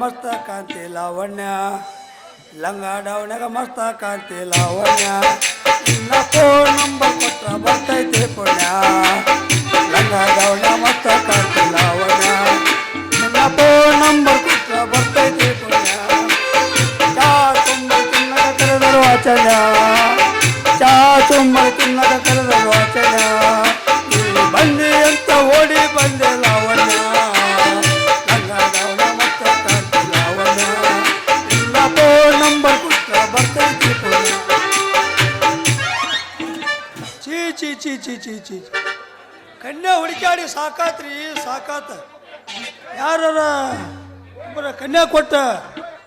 ಮಸ್ತ ಕಾಂತಿ ಲಾವಣ್ಯ ಲಂಗ ಡೌನ್ಯಾಗ ಮಸ್ತ ಕಾಂತಿ ಲಾವಣ್ಯ ನಿನ್ನ ಫೋನ್ ನಂಬರ್ ಕೊಟ್ಟ ಬರ್ತೈತಿ ಪುಣ್ಯ ಲಂಗ ಡೌನ್ಯ ಮಸ್ತ ಕಾಂತಿ ಲಾವಣ್ಯ ನಿನ್ನ ಫೋನ್ ನಂಬರ್ ಕೊಟ್ಟ ಬರ್ತೈತಿ ಪುಣ್ಯ ಚಾ ತುಂಬ ತಿನ್ನದ ಕರೆದರು ವಾಚನ ಚಾ ತುಂಬ ತಿನ್ನದ ಕರೆದರು ವಾಚನ ಬಂದಿ ಅಂತ ಓಡಿ ಬಂದೆ ಲಾವಣ್ಯ ನಂಬರ್ ಕೊಟ್ಟ ಬರ್ತೈತಿ ಚೀ ಚೀ ಚೀ ಚೀ ಚೀ ಚೀ ಕನ್ಯಾ ಹುಡುಕಾಡಿ ಸಾಕಾತ್ರಿ ಸಾಕಾತ ಯಾರ ಒಬ್ಬರ ಕನ್ಯಾ ಕೊಟ್ಟ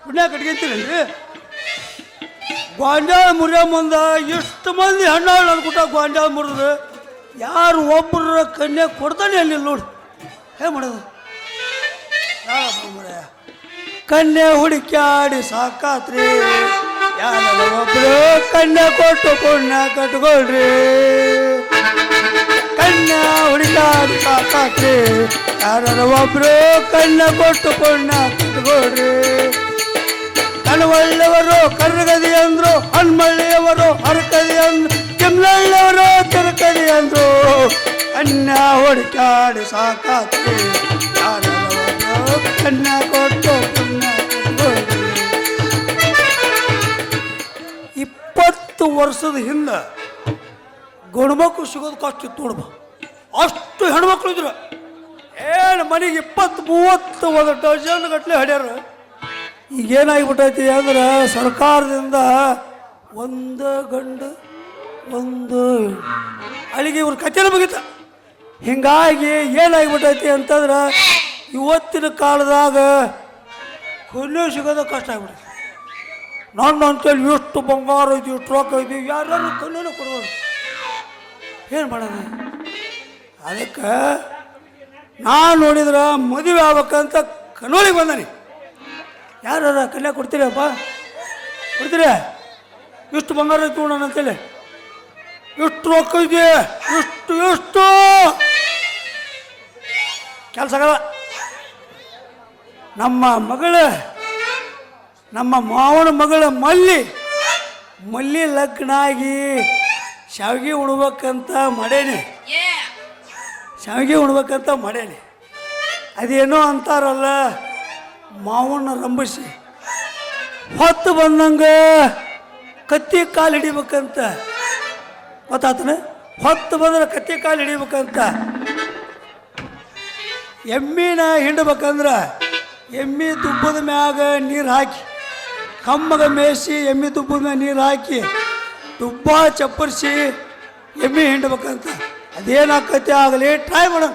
ಪುಣ್ಯ ಕಟ್ಕೊಂತೀರಲ್ರಿ ಗೋಂಜಾಳ ಮುರಿಯೋ ಮುಂದ ಎಷ್ಟು ಮಂದಿ ಹಣ್ಣಾಳು ಅನ್ಕೊಟ್ಟ ಗೋಂಜಾಳ ಮುರಿದ್ರು ಯಾರು ಒಬ್ಬರ ಕನ್ಯಾ ಕೊಡ್ತಾನೆ ಅಲ್ಲಿ ನೋಡಿ ಹೇ ಮಾಡೋದು ಕನ್ಯೆ ಹುಡುಕ್ಯಾಡಿ ಸಾಕಾತ್ರಿ ಯಾರ ಒಬ್ರು ಕನ್ಯೆ ಕೊಟ್ಟು ಪುಣ್ಯ ಕಟ್ಕೊಳ್ರಿ ಕನ್ಯಾ ಹುಡುಕ್ಯಾಡಿ ಸಾಕಾತ್ರಿ ಯಾರ ಒಬ್ರು ಕನ್ಯೆ ಕೊಟ್ಟು ಪುಣ್ಯ ಕಟ್ಕೊಳ್ರಿ ಕಣವಳ್ಳೆಯವರು ಕರ್ಗದಿ ಅಂದ್ರು ಹಣ್ಮಳ್ಳಿಯವರು ಹರಕದಿ ಅಂದ್ರು ಕೆಮ್ನಳ್ಳಿಯವರು ತಿರುಕದಿ ಅಂದ್ರು ಕನ್ಯಾ ಹುಡುಕ್ಯಾಡಿ ಸಾಕಾತ್ರಿ ಯಾರ ಕನ್ಯಾ ಕೊಟ್ಟು 20 ವರ್ಷದ ಹಿಂದೆ ಗಂಡ್ಮಕ್ಳು ಸಿಗೋದು ಕಷ್ಟ ಇತ್ತು ನೋಡ್ಬ ಅಷ್ಟು ಹೆಣ್ಮಕ್ಳು ಇದ್ರು ಏನು ಮನೆಗೆ 20-30 ಒಂದು ಡಜನ್ ಗಟ್ಟಲೆ ಹಡ್ಯಾರ ಈಗೇನಾಗಿಬಿಟ್ಟೈತಿ ಅಂದ್ರೆ ಸರ್ಕಾರದಿಂದ ಒಂದು ಗಂಡು ಒಂದು ಅಲ್ಲಿಗೆ ಇವ್ರ ಕಥೆನ ಮುಗಿತ ಹಿಂಗಾಗಿ ಏನಾಗಿಬಿಟ್ಟೈತಿ ಅಂತಂದ್ರೆ ಇವತ್ತಿನ ಕಾಲದಾಗ ಕೊನೆ ಸಿಗೋದ ಕಷ್ಟ ಆಗ್ಬಿಡುತ್ತೆ ನಾನು ಅಂತೇಳಿ ಎಷ್ಟು ಬಂಗಾರ ಐತಿ ಎಷ್ಟು ರೊಕ್ಕ ಐತಿ ಯಾರ್ಯಾರು ಕೊನೆನೂ ಕೊಡೋದು ಏನು ಮಾಡೋದು ಅದಕ್ಕೆ ನಾನು ನೋಡಿದ್ರೆ ಮದುವೆ ಆಗ್ಬೇಕಂತ ಕನೋಳಿಗೆ ಬಂದಾನೆ ಯಾರು ಕನ್ಯಾ ಕೊಡ್ತೀರಪ್ಪ ಕೊಡ್ತೀರಿ ಎಷ್ಟು ಬಂಗಾರ ಐತಿ ನೋಡೋಣ ಅಂತೇಳಿ ಎಷ್ಟು ರೊಕ್ಕ ಐತಿ ಎಷ್ಟು ಎಷ್ಟು ಕೆಲಸ ಆಗಲ್ಲ ನಮ್ಮ ಮಗಳು ನಮ್ಮ ಮಾವನ ಮಗಳ ಮಲ್ಲಿ ಲಗ್ನ ಆಗಿ ಶಾವಿಗೆ ಉಣ್ಬೇಕಂತ ಮಾಡೇನಿ ಶಾವಿಗೆ ಉಣ್ಬೇಕಂತ ಮಾಡೇನಿ ಅದೇನೋ ಅಂತಾರಲ್ಲ ಮಾವನ ರಂಭಿಸಿ ಹೊತ್ತು ಬಂದಂಗೆ ಕತ್ತಿ ಕಾಲು ಹಿಡಿಬೇಕಂತ ಗೊತ್ತಾತನ ಹೊತ್ತು ಬಂದ್ರೆ ಕತ್ತಿ ಕಾಲು ಹಿಡಿಬೇಕಂತ ಎಮ್ಮಿನ ಹಿಂಡ್ಬೇಕಂದ್ರೆ ಎಮ್ಮೆ ತುಪ್ಪದ ಮ್ಯಾಗ ನೀರು ಹಾಕಿ ಕಮ್ಮಗ ಮೇಯಿಸಿ ಎಮ್ಮೆ ತುಪ್ಪದ ಮ್ಯಾಗ ನೀರು ಹಾಕಿ ತುಪ್ಪ ಚಪ್ಪರಿಸಿ ಎಮ್ಮೆ ಹಿಂಡ್ಬೇಕಂತ ಅದೇನಾಕತಿ ಆಗಲಿ ಟ್ರೈ ಮಾಡೋಣ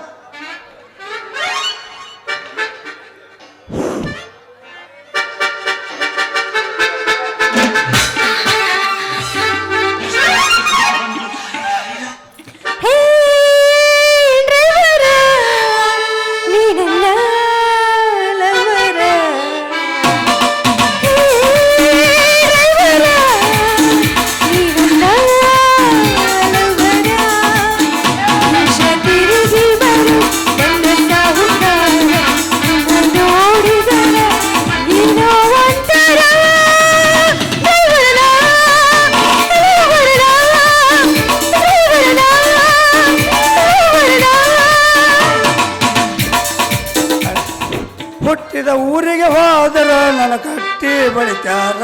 ಹುಟ್ಟಿದ ಊರಿಗೆ ಹೋದರ ನನ್ನ ಕಟ್ಟಿ ಬಳಿತಾರ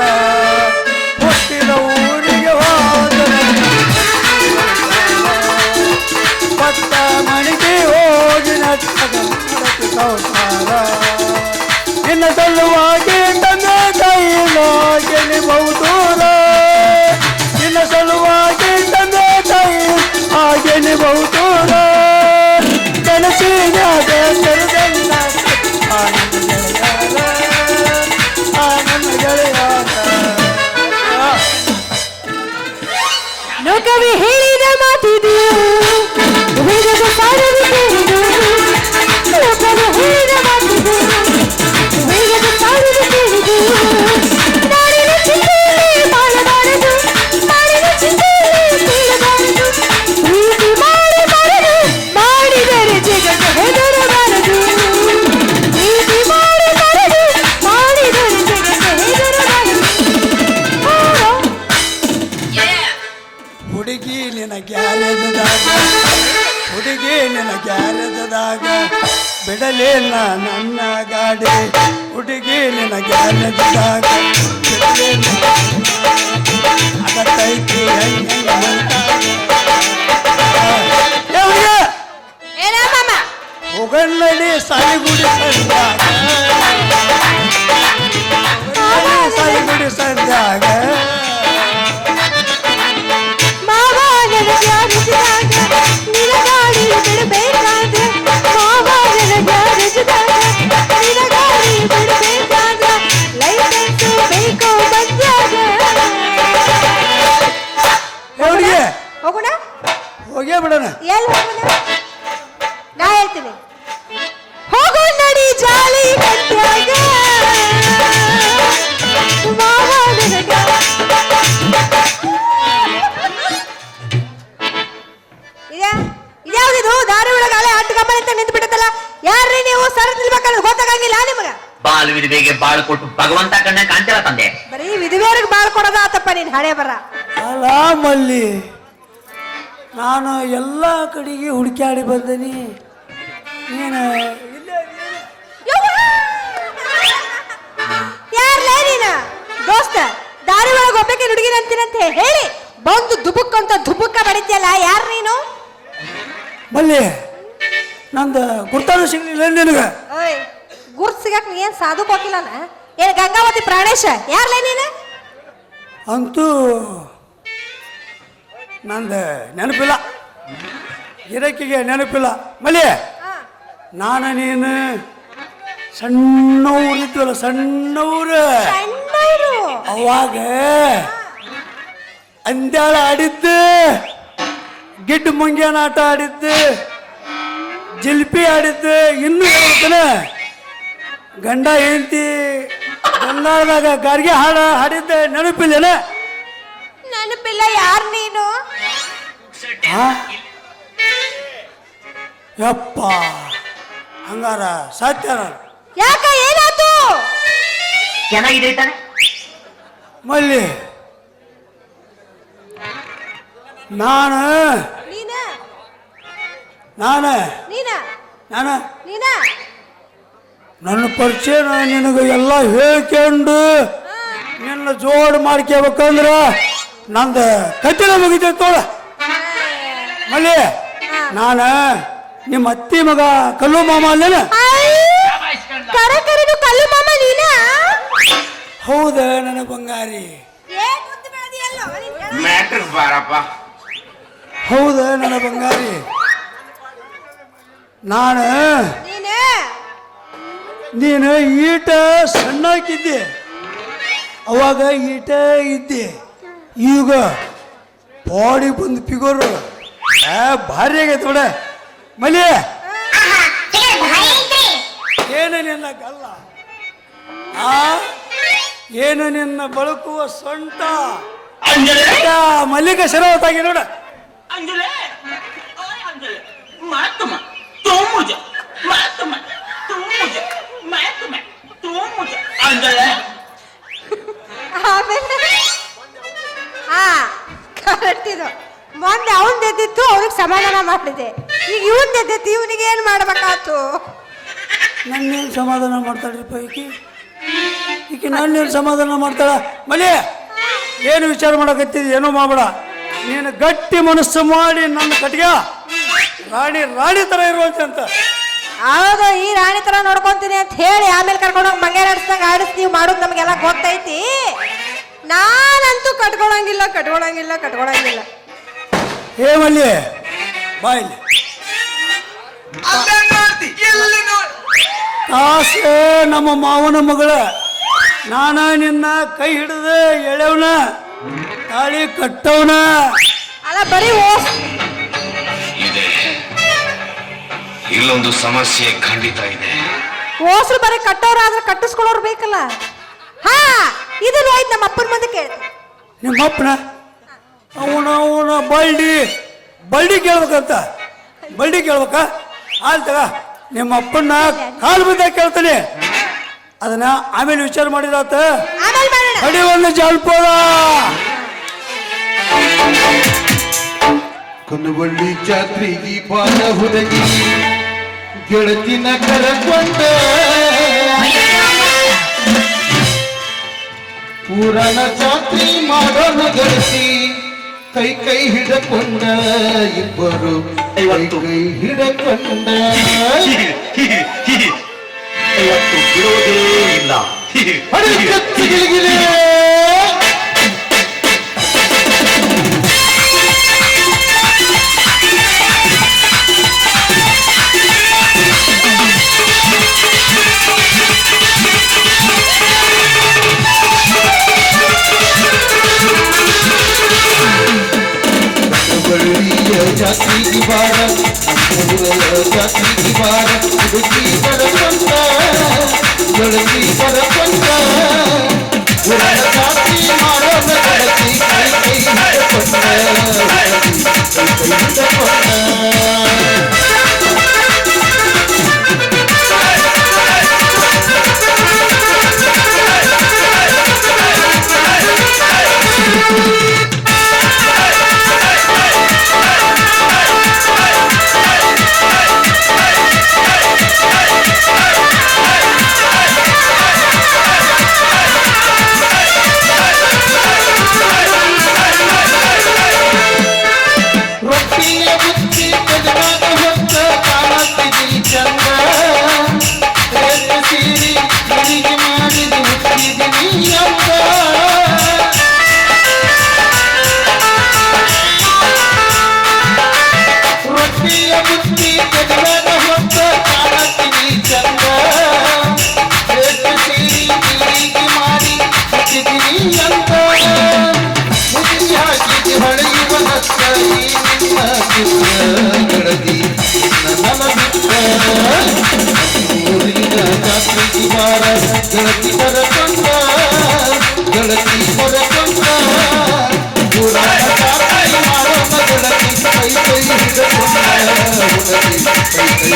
ಹುಟ್ಟಿದ ಊರಿಗೆ ಹೋದರ ಪಟ್ಟ ಮಣಿಗೆ ಹೋಗಿ ಸಂಸಾರ ನಿನ್ನ ಸಲುವಾಗಿ ತಂದೆ ತಾಯಿಗೆ ಬಹುದೂರ ನಿನ್ನ ಸಲುವಾಗಿ ತಂದೆ ತಾಯಿ ಹಾಗೆ ಬಹುದೂರ ಕನಸಿನ ದೇಶರದಲ್ಲ ಲೋಕವೇ ಹೇಳಿದ ಮಾತಿದು ವೇದದ ಸಾರವು ಕೇಳಿದು ಲೋಕವೇ ಹೇಳಿದ ಮಾತಿದು ವೇದದ ಸಾರವು ಕೇಳಿದು ನಾಡಿನ ಚಿಂತೆಯಲ್ಲಿ ಬಾಳಬಾರದು ನಾಡಿನ ಚಿಂತೆಯಲ್ಲಿ ಬೀಳಬಾರದು ಪ್ರೀತಿ ಮಾಡಬಾರದು ಮಾಡಿದರೆ ಜಗತ್ತು ಹೆದರಬಾರದು ನಿನ್ನ ಗ್ಯಾರೇಜದಾಗ ಬಿಡಲಿಲ್ಲ ನನ್ನ ಗಾಡಿ ಹುಡುಗಿ ನಿನ್ನ ಗ್ಯಾರೇಜದಾಗ ಬಿಡಲಿಲ್ಲ ಆಗತ್ತೈತಿ ಹೋಗಲ್ಲಡಿ ಸಾಲಿಗುಡಿ ಸಂದಾಗ ಸಾಲಿಗುಡಿ ಸಂದಾಗ ಹೋಗೋಣ ಹೋಗೇ ಬಿಡೋಣ ಎಲ್ಲಿ ಹೋಗೋಣ ನಾ ಹೇಳ್ತೀನಿ ಹೋಗೋ ನಡಿ ಜಾಲಿ ಗಂಟ್ಯಾಗ ಮಾವ ನನಗ ಇದ್ಯಾವ್ದಿದು ದಾರಿ ಒಳಗೆ ಅಲೆ ಅಡ್ಡ ಗಮನ ಅಂತ ನಿಂತು ಬಿಟ್ಟದಲ್ಲ ಯಾರ್ರೀ ನೀವು ಸರ್ ನಿಲ್ಬೇಕಂದ್ರೆ ಗೊತ್ತಾಗಂಗಿಲ್ಲ ನಿಮಗ ಬಾಲ್ ವಿಧವೆಗೆ ಬಾಳ್ ಕೊಟ್ಟು ಭಗವಂತ ಕಣ್ಣ ಕಾಣ್ತಿಲ್ಲ ತಂದೆ ಬರೀ ವಿಧವೆಯರಿಗೆ ಬಾಳ್ ಕೊಡೋದ ಆತಪ್ಪ ನೀನ್ ಹಣೆ ಬರ ಅಲ್ಲ ಮಲ್ಲಿ ನಾನು ಎಲ್ಲ ಕಡೆಗೆ ಹುಡುಕ್ಯಾಡಿ ಬಂದನಿ ನೀನು ಯಾರ್ಲೇ ನೀನ ದೋಸ್ತ ದಾರಿ ಒಳಗೆ ಒಬ್ಬಕ್ಕೆ ಹುಡುಗಿನ ಅಂತೀನಂತ ಹೇಳಿ ಬಂದು ದುಬುಕ್ ಅಂತ ದುಬುಕ್ಕ ಬಡಿದ್ಯಲ್ಲ ಯಾರು ನೀನು ಮಲ್ಲಿ ನಂದು ಗುರ್ತಾನು ಸಿಗ್ಲಿಲ್ಲ ನಿನಗೆ ಓಯ್ ಗುರ್ತ್ ಸಿಗಕ್ ನೀ ಏನ್ ಸಾಧು ಕೊಟ್ಟಿಲ್ಲನ ಏನ್ ಗಂಗಾವತಿ ಪ್ರಾಣೇಶ ಯಾರ್ಲೇ ನೀನು ಅಂತೂ ನಂದು ನೆನಪಿಲ್ಲ ಗಿರಕಿಗೆ ನೆನಪಿಲ್ಲ ಮಲ್ಲಿ ನಾನು ನೀನು ಸಣ್ಣವ್ರಿದ್ವಲ್ಲ ಸಣ್ಣವ್ರು ಅವಾಗ ಅಂದ್ಯಾಳ ಆಡಿದ್ದು ಗಿಡ್ಡು ಮುಂಗ್ಯಾನ ಆಟ ಆಡಿದ್ದು ಜಿಲ್ಪಿ ಆಡಿದ್ದು ಇನ್ನೂ ಹೇಳ್ತಾನೆ ಗಂಡ ಹೆಂಡತಿ ಗಂಗಾಳದಾಗ ಗಾರ್ಗೆ ಹಾಡಿದ್ದೆ ನೆನಪಿಲ್ಲೇನ ನೆನಪಿಲ್ಲ ಯಾರು ನೀನು ಯಪ್ಪ ಹಂಗಾರ ಸತ್ಯ ಯಾಕ ಏನಾಯ್ತು ಚೆನ್ನಾಗಿದೆ ತಾನೆ ಮಲ್ಲಿ ನಾನು ನೀನ ನಾನು ನೀನ ನಾನು ನೀನ ನನ್ನ ಪರಿಚಯ ನಿನಗೆ ಎಲ್ಲ ಹೇಳ್ಕೊಂಡು ನಿನ್ನ ಜೋಡ್ ಮಾಡ್ಕೋಬೇಕಂದ್ರ ನಂದು ಕತ್ತಿನ ಮುಗಿತೈತೆ ತೋಳ ಮಲ್ಲಿ ನಾನು ನಿಮ್ಮ ಅತ್ತಿ ಮಗ ಕಲ್ಲು ಮಾಮ ಅಲ್ಲೇನ ಕರೆದು ಕಲ್ಲು ಮಾಮ ನೀನ ಹೌದ ನನ್ನ ಬಂಗಾರಿ ಮ್ಯಾಟ್ರಿಕ್ ಬಾರಪ್ಪ ಹೌದ ನನ್ನ ಬಂಗಾರಿ ನಾನು ನೀನು ಈಟ ಸಣ್ಣಕ್ಕಿದ್ದೆ ಅವಾಗ ಈಟ ಇದ್ದೆ ಈಗ ಬಾಡಿ ಬಂದು ಪಿಗೋರು ಭಾರಿ ಆಗೈತೆ ಬಿಡ ಮಲಿ ಏನು ನಿನ್ನ ಗಲ್ಲ ಏನು ನಿನ್ನ ಬಳಕುವ ಸೊಂಟ ಮಲ್ಲಿಗೆ ಶರವತ್ತಾಗಿ ನೋಡ Angela, oh Angela, matuma, tumuja, matuma, tumuja, matuma, tumuja, Angela. Correct ಇದು ಮೊನ್ನೆ ಅವನ್ ಎದ್ದಿತ್ತು ಅವ್ರಿಗೆ ಸಮಾಧಾನ ಮಾಡಿದೆ ಈಗ ಇವನ್ ಎದ್ದಿತ್ತು ಇವನಿಗೆ ಏನ್ ಮಾಡ್ಬೇಕಾಯ್ತು ನನ್ನೇನು ಸಮಾಧಾನ ಮಾಡ್ತಾಳ್ರಿಪ್ಪ ಈಕೆ ನನ್ನೇನು ಸಮಾಧಾನ ಮಾಡ್ತಾಳ ಮಲಿ ಏನು ವಿಚಾರ ಮಾಡಕತ್ತಿದ್ ಏನೋ ಮಾಡಬೇಡ ನೀನು ಗಟ್ಟಿ ಮನಸ್ಸು ಮಾಡಿ ನನ್ನ ಕಟ್ಗೆ ರಾಣಿ ರಾಣಿ ಥರ ಇರುವಂತೆ ಹೌದು ಈ ರಾಣಿ ತರ ನೋಡ್ಕೊಂತೀನಿ ಅಂತ ಹೇಳಿ ಆಮೇಲೆ ಕರ್ಕೊಂಡೋಗಿ ಮಂಗೇರ ಆಡಿಸ್ದಂಗ ಆಡಿಸ್ ನೀವು ಮಾಡೋದು ನಮಗೆಲ್ಲ ಗೊತ್ತೈತಿ ನಾನಂತೂ ಕಟ್ಕೊಳಂಗಿಲ್ಲ ಏ ಮಲ್ಲಿ ಬಾಯ್ಲಿ ಕಾಸೆ ನಮ್ಮ ಮಾವನ ಮಗಳ ನಾನ ನಿನ್ನ ಕೈ ಹಿಡಿದು ಎಳೆವನ ತಾಳಿ ಕಟ್ಟವನ ಅಲ್ಲ ಬರೀ ಇದೆ ಇಲ್ಲೊಂದು ಸಮಸ್ಯೆ ಖಂಡಿತ ಇದೆ ಓಸ್ರು ಬರೀ ಕಟ್ಟೋರಾದ್ರೆ ಕಟ್ಟಿಸ್ಕೊಳ್ಳೋರು ಬೇಕಲ್ಲ ಹಾ ಇದು ಆಯ್ತು ನಮ್ಮ ಅಪ್ಪನ ಮುಂದೆ ಕೇಳ್ತೀನಿ ನಿಮ್ಮಪ್ಪನ ಅವನ ಬಳ್ಳಿ ಕೇಳ್ಬೇಕಂತ ಬಳ್ಳಿ ಕೇಳ್ಬೇಕಾ ಹಾಲ್ ತಗ ನಿಮ್ಮ ಅಪ್ಪನ ಕಾಲು ಬಿದ್ದಾಗ ಕೇಳ್ತಾನೆ ಅದನ್ನ ಆಮೇಲೆ ವಿಚಾರ ಮಾಡಿದಾತ ಆಮೇಲೆ ಮಾಡೋಣ ಅಡಿ ಒಂದು ಜಲ್ಪದ ಕನವಳ್ಳಿ ಜಾತ್ರೆಗೆ ಬಾಳ ಹುಡುಗಿ ಗೆಳತಿನ ಕರಕೊಂಡ ಪುರಾಣ ಜಾತ್ರೆ ಮಾಡೋಣ ಗೆಳತಿ ಕೈ ಕೈ ಹಿಡಕೊಂಡ ಇಬ್ಬರು ಕೈ ಕೈ ಹಿಡಕೊಂಡ ಇವತ್ತು ಬಿಡೋದೇ ಇಲ್ಲ ಅರೆ ಕತ್ತಿಗಿಲಿಗಿಲಿ ಜಾತ್ರೆಗೆ ಬಾರ ಜಾತ್ರೆಗೆ ಬಾರ ಹುಡುಗಿ ಬರಕೊಂಡ ಗೆಳತಿ ಬರಕೊಂಡ ಜಾತ್ರೆ ಮಾಡೋಣ ಗೆಳತಿ ಕೈ ಕೈ ಹಿಡಕೊಂಡ ಕೈ ಹಿಡಕೊಂಡ ಗೆಳತಿ ಬರಕೊಂಡ ಗೆಳತಿ ಬರಕೊಂಡ ಪುರಾಣ ಜಾತ್ರೆ ಮಾಡೋಣ ಗೆಳತಿ ಕೈ ಕೈ ಹಿಡಕೊಂಡ ಹುಡುಗಿ ಕೈ ಕೈ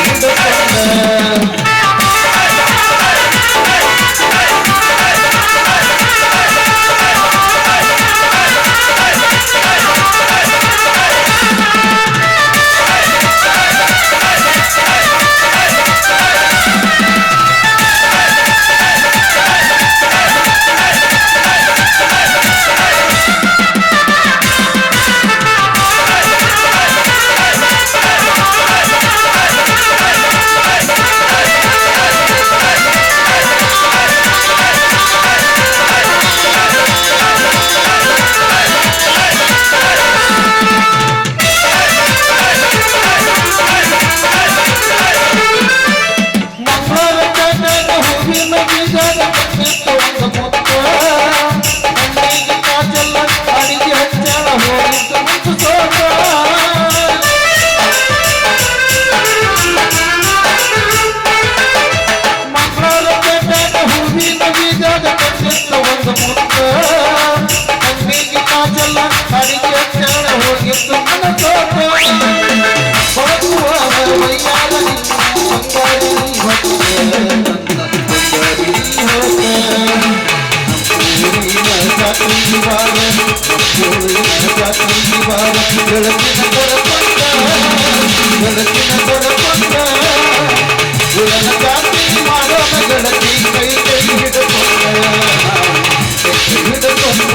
ಹಿಡಕೊಂಡ